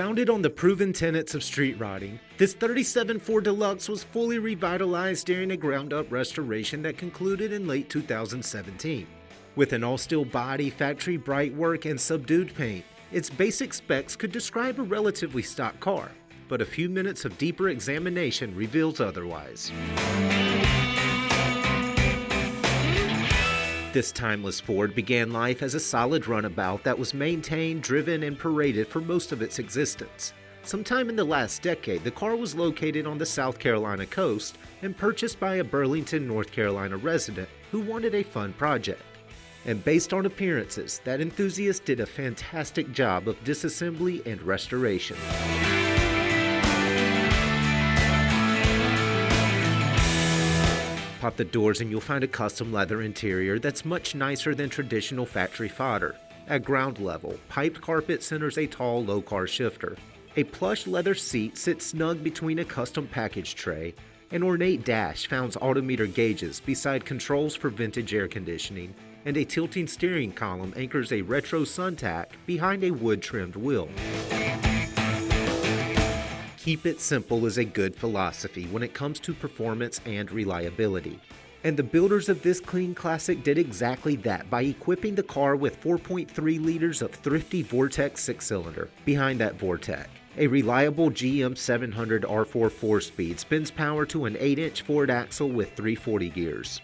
Founded on the proven tenets of street riding, this 37 Ford Deluxe was fully revitalized during a ground-up restoration that concluded in late 2017. With an all-steel body, factory bright work, and subdued paint, its basic specs could describe a relatively stock car, but a few minutes of deeper examination reveals otherwise. This timeless Ford began life as a solid runabout that was maintained, driven, and paraded for most of its existence. Sometime in the last decade, the car was located on the South Carolina coast and purchased by a Burlington, North Carolina resident who wanted a fun project. And based on appearances, that enthusiast did a fantastic job of disassembly and restoration. Pop the doors and you'll find a custom leather interior that's much nicer than traditional factory fodder. At ground level, piped carpet centers a tall, low-car shifter. A plush leather seat sits snug between a custom package tray. An ornate dash founds odometer gauges beside controls for vintage air conditioning, and a tilting steering column anchors a retro suntack behind a wood-trimmed wheel. Keep it simple is a good philosophy when it comes to performance and reliability. And the builders of this clean classic did exactly that by equipping the car with 4.3 liters of thrifty Vortec 6-cylinder. Behind that Vortec, a reliable GM 700 R4 4-speed spins power to an 8-inch Ford axle with 340 gears.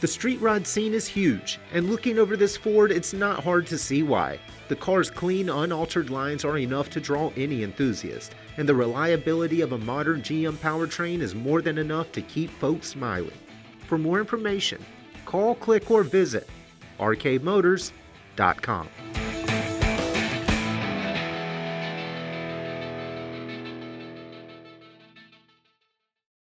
The street rod scene is huge, and looking over this Ford, it's not hard to see why. The car's clean, unaltered lines are enough to draw any enthusiast, and the reliability of a modern GM powertrain is more than enough to keep folks smiling. For more information, call, click, or visit arcademotors.com.